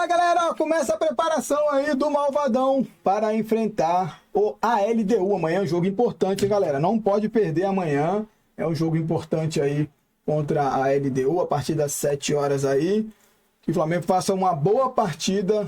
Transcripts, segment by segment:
lá, galera, começa a preparação aí do Malvadão para enfrentar o ALDU. Amanhã é um jogo importante, galera, não pode perder amanhã. É um jogo importante aí contra a ALDU, a partir das 7 horas aí. Que o Flamengo faça uma boa partida,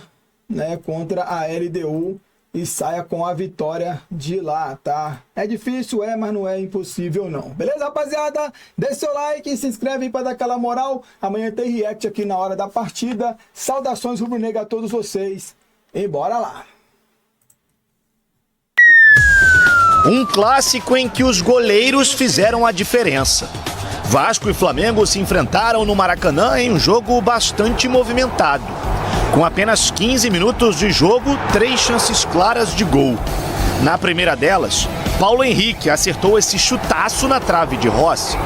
né, contra a ALDU e saia com a vitória de lá, tá? É difícil, mas não é impossível não. Beleza, rapaziada? Deixe seu like e se inscreve aí para dar aquela moral. Amanhã tem react aqui na hora da partida. Saudações rubro-negra a todos vocês. E bora lá. Um clássico em que os goleiros fizeram a diferença. Vasco e Flamengo se enfrentaram no Maracanã em um jogo bastante movimentado. Com apenas 15 minutos de jogo, 3 chances claras de gol. Na primeira delas, Paulo Henrique acertou esse chutaço na trave de Rossi.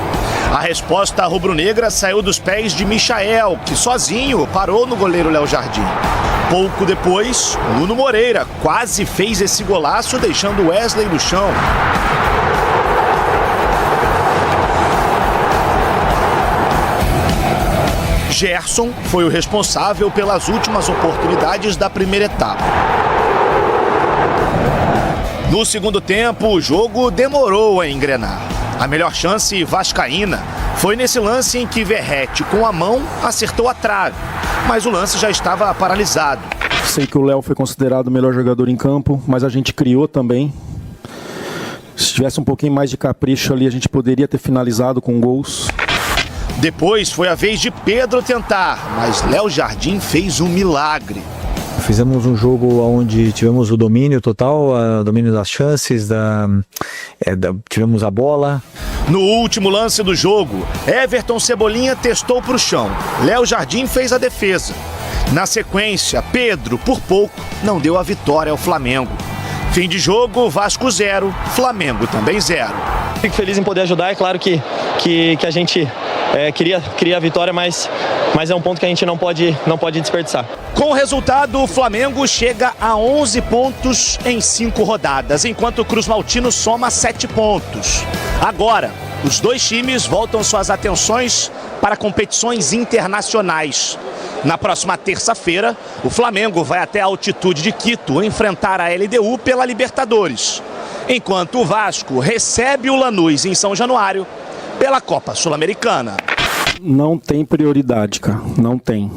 A resposta rubro-negra saiu dos pés de Michael, que sozinho parou no goleiro Léo Jardim. Pouco depois, Nuno Moreira quase fez esse golaço, deixando Wesley no chão. Gerson foi o responsável pelas últimas oportunidades da primeira etapa. No segundo tempo, o jogo demorou a engrenar. A melhor chance vascaína foi nesse lance em que Verratti, com a mão, acertou a trave, mas o lance já estava paralisado. Sei que o Léo foi considerado o melhor jogador em campo, mas a gente criou também. Se tivesse um pouquinho mais de capricho ali, a gente poderia ter finalizado com gols. Depois foi a vez de Pedro tentar, mas Léo Jardim fez um milagre. Fizemos um jogo onde tivemos o domínio total, o domínio das chances, tivemos a bola. No último lance do jogo, Everton Cebolinha testou para o chão. Léo Jardim fez a defesa. Na sequência, Pedro, por pouco, não deu a vitória ao Flamengo. Fim de jogo, Vasco 0, Flamengo também 0. Fico feliz em poder ajudar, é claro que a gente queria a vitória, mas é um ponto que a gente não pode desperdiçar. Com o resultado, o Flamengo chega a 11 pontos em 5 rodadas, enquanto o Cruz Maltino soma 7 pontos. Agora, os dois times voltam suas atenções para competições internacionais. Na próxima terça-feira, o Flamengo vai até a altitude de Quito enfrentar a LDU pela Libertadores, enquanto o Vasco recebe o Lanús em São Januário pela Copa Sul-Americana. Não tem prioridade, cara. Não tem.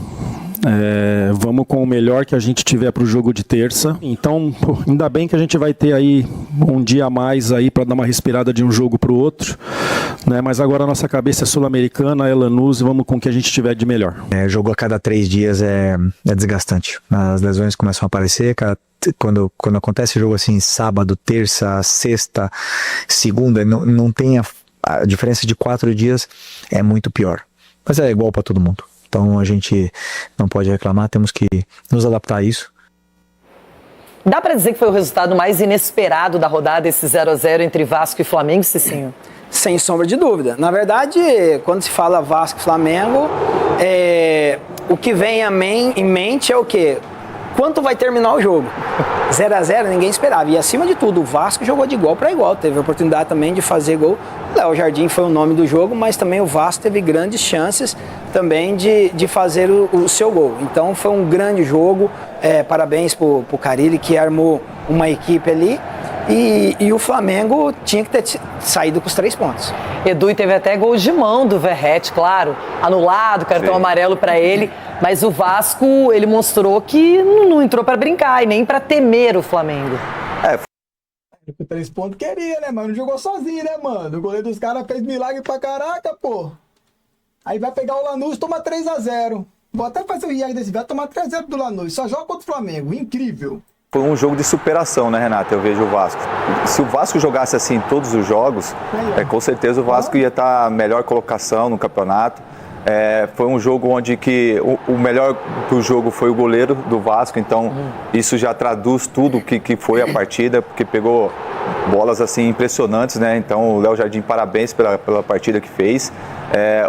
Vamos com o melhor que a gente tiver para o jogo de terça. Então, ainda bem que a gente vai ter aí um dia a mais aí para dar uma respirada de um jogo para o outro, né? Mas agora a nossa cabeça é sul-americana, é Lanús, e vamos com o que a gente tiver de melhor. Jogo a cada 3 dias é desgastante. As lesões começam a aparecer, quando acontece jogo assim, sábado, terça, sexta, segunda, não tem a diferença de 4 dias, é muito pior. Mas é igual para todo mundo. Então a gente não pode reclamar, temos que nos adaptar a isso. Dá para dizer que foi o resultado mais inesperado da rodada, esse 0-0 entre Vasco e Flamengo, Cicinho? Sem sombra de dúvida. Na verdade, quando se fala Vasco e Flamengo, o que vem em mente é o quê? Quanto vai terminar o jogo? 0-0, ninguém esperava. E acima de tudo, o Vasco jogou de igual para igual. Teve a oportunidade também de fazer gol. Léo Jardim foi o nome do jogo, mas também o Vasco teve grandes chances também de fazer o seu gol. Então foi um grande jogo. Parabéns pro Carille, que armou uma equipe ali. E o Flamengo tinha que ter saído com os 3 pontos. Edu, e teve até gol de mão do Verratti, claro, anulado, cartão amarelo para ele, mas o Vasco, ele mostrou que não entrou para brincar e nem para temer o Flamengo. Com 3 pontos queria, né, mano? Não jogou sozinho, né, mano? O goleiro dos caras fez milagre pra caraca, pô. Aí vai pegar o Lanús, toma 3-0. Vou até fazer o react desse, vai tomar 3-0 do Lanús, só joga contra o Flamengo, incrível. Foi um jogo de superação, né, Renato? Eu vejo o Vasco. Se o Vasco jogasse assim todos os jogos, com certeza o Vasco ia estar melhor colocação no campeonato. Foi um jogo onde o melhor do jogo foi o goleiro do Vasco, então isso já traduz tudo o que foi a partida, porque pegou bolas assim impressionantes, né? Então o Léo Jardim, parabéns pela partida que fez.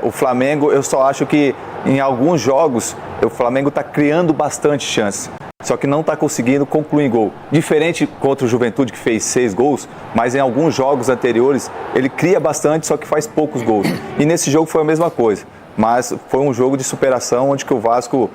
O Flamengo, eu só acho que em alguns jogos o Flamengo está criando bastante chance. Só que não está conseguindo concluir gol. Diferente contra o Juventude, que fez 6 gols, mas em alguns jogos anteriores ele cria bastante, só que faz poucos gols. E nesse jogo foi a mesma coisa. Mas foi um jogo de superação onde que o Vasco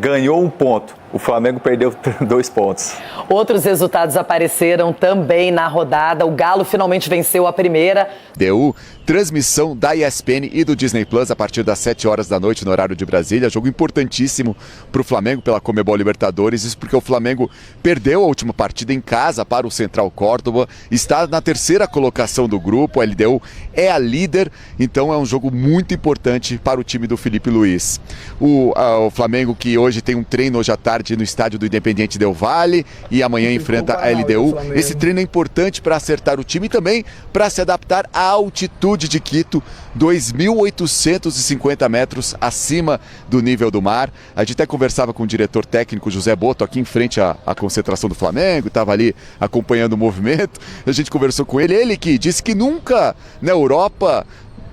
ganhou 1 ponto. O Flamengo perdeu 2 pontos. Outros resultados apareceram também na rodada. O Galo finalmente venceu a primeira. Deu transmissão da ESPN e do Disney Plus a partir das 7 horas da noite no horário de Brasília. Jogo importantíssimo para o Flamengo pela Conmebol Libertadores. Isso porque o Flamengo perdeu a última partida em casa para o Central Córdoba. Está na 3ª colocação do grupo. A LDU é a líder. Então é um jogo muito importante para o time do Felipe Luiz. O Flamengo, que hoje tem um treino hoje à tarde no estádio do Independiente Del Valle e amanhã enfrenta a LDU. Esse treino é importante para acertar o time e também para se adaptar à altitude de Quito, 2.850 metros acima do nível do mar. A gente até conversava com o diretor técnico José Boto aqui em frente à concentração do Flamengo, estava ali acompanhando o movimento. A gente conversou com ele que disse que nunca na Europa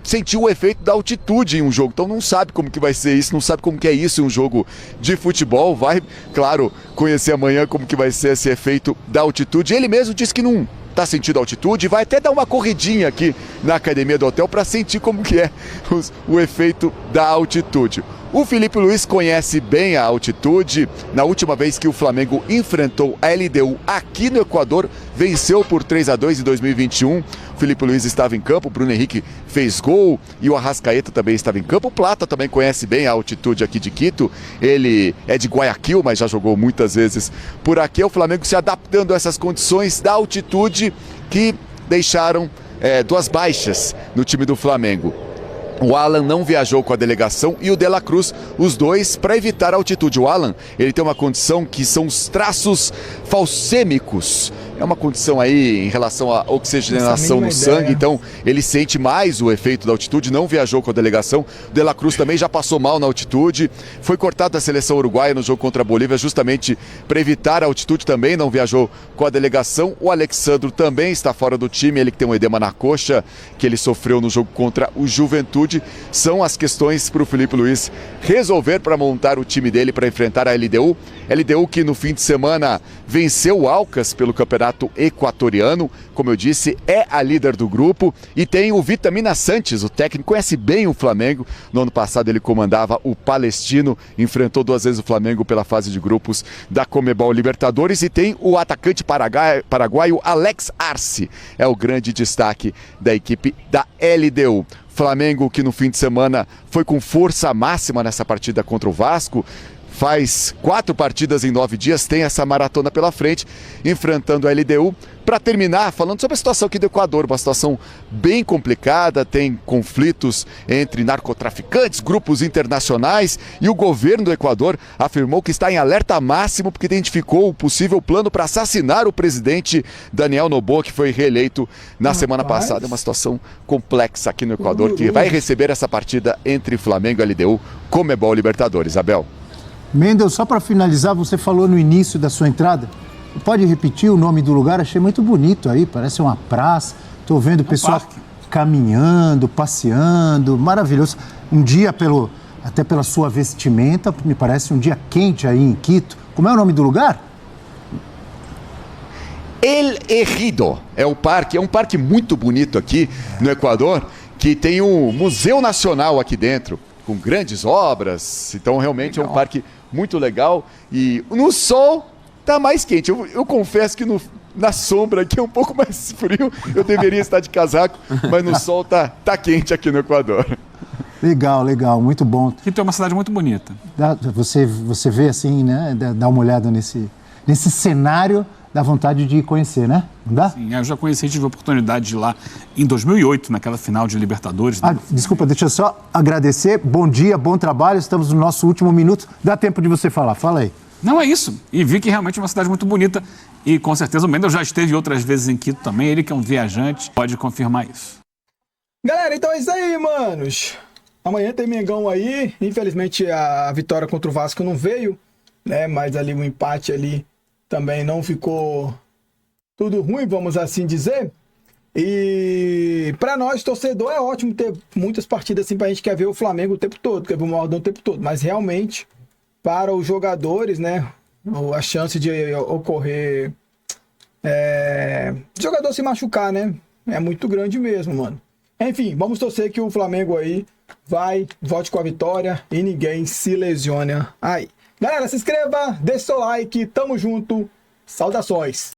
sentiu o efeito da altitude em um jogo, então não sabe como que vai ser isso, não sabe como que é isso em um jogo de futebol. Vai, claro, conhecer amanhã como que vai ser esse efeito da altitude. Ele mesmo disse que não está sentindo altitude, vai até dar uma corridinha aqui na academia do hotel para sentir como que é o efeito da altitude. O Felipe Luiz conhece bem a altitude. Na última vez que o Flamengo enfrentou a LDU aqui no Equador, venceu por 3-2 em 2021. O Felipe Luiz estava em campo, o Bruno Henrique fez gol e o Arrascaeta também estava em campo. O Plata também conhece bem a altitude aqui de Quito. Ele é de Guayaquil, mas já jogou muitas vezes por aqui. O Flamengo se adaptando a essas condições da altitude que deixaram 2 baixas no time do Flamengo. O Alan não viajou com a delegação e o De La Cruz, os dois, para evitar a altitude. O Alan, ele tem uma condição que são os traços falcêmicos. É uma condição aí em relação à oxigenação no sangue, então ele sente mais o efeito da altitude, não viajou com a delegação. O De La Cruz também já passou mal na altitude, foi cortado da seleção uruguaia no jogo contra a Bolívia justamente para evitar a altitude, também não viajou com a delegação. O Alexandro também está fora do time, ele que tem um edema na coxa, que ele sofreu no jogo contra o Juventude. São as questões para o Felipe Luiz resolver para montar o time dele para enfrentar a LDU. LDU que no fim de semana venceu o Alcas pelo campeonato equatoriano, como eu disse, é a líder do grupo e tem o Vitamina Sanches, o técnico conhece bem o Flamengo. No ano passado ele comandava o Palestino, enfrentou 2 vezes o Flamengo pela fase de grupos da Conmebol Libertadores e tem o atacante paraguaio Alex Arce, é o grande destaque da equipe da LDU. Flamengo que no fim de semana foi com força máxima nessa partida contra o Vasco, faz 4 partidas em 9 dias, tem essa maratona pela frente, enfrentando a LDU. Para terminar, falando sobre a situação aqui do Equador, uma situação bem complicada, tem conflitos entre narcotraficantes, grupos internacionais, e o governo do Equador afirmou que está em alerta máximo porque identificou o possível plano para assassinar o presidente Daniel Noboa, que foi reeleito na semana passada. É uma situação complexa aqui no Equador, que vai receber essa partida entre Flamengo e LDU, Conmebol Libertadores. Abel. Mendel, só para finalizar, você falou no início da sua entrada, pode repetir o nome do lugar? Achei muito bonito aí, parece uma praça, estou vendo o pessoal caminhando, passeando, maravilhoso. Um dia, até pela sua vestimenta, me parece um dia quente aí em Quito. Como é o nome do lugar? El Ejido, é um parque muito bonito aqui no Equador, que tem um Museu Nacional aqui dentro, com grandes obras, então realmente é um parque muito legal e no sol tá mais quente. Eu confesso que na sombra aqui é um pouco mais frio, eu deveria estar de casaco, mas no sol tá quente aqui no Equador. Legal, muito bom. Quito é uma cidade muito bonita. Você vê assim, né, dá uma olhada nesse cenário, dá vontade de conhecer, né? Não dá? Sim, eu já conheci, tive a oportunidade de ir lá em 2008, naquela final de Libertadores. Desculpa, deixa eu só agradecer. Bom dia, bom trabalho, estamos no nosso último minuto. Dá tempo de você falar, fala aí. Não, é isso. E vi que realmente é uma cidade muito bonita. E com certeza o Mendel já esteve outras vezes em Quito também. Ele que é um viajante, pode confirmar isso. Galera, então é isso aí, manos. Amanhã tem Mengão aí. Infelizmente a vitória contra o Vasco não veio, né? Mas ali o empate ali também não ficou tudo ruim, vamos assim dizer. E para nós, torcedor, é ótimo ter muitas partidas assim pra gente quer ver o Flamengo o tempo todo, quer ver o Maldão o tempo todo. Mas realmente, para os jogadores, né, a chance de ocorrer jogador se machucar, né, é muito grande mesmo, mano. Enfim, vamos torcer que o Flamengo aí vai, volte com a vitória e ninguém se lesiona aí. Galera, se inscreva, deixe seu like, tamo junto, saudações!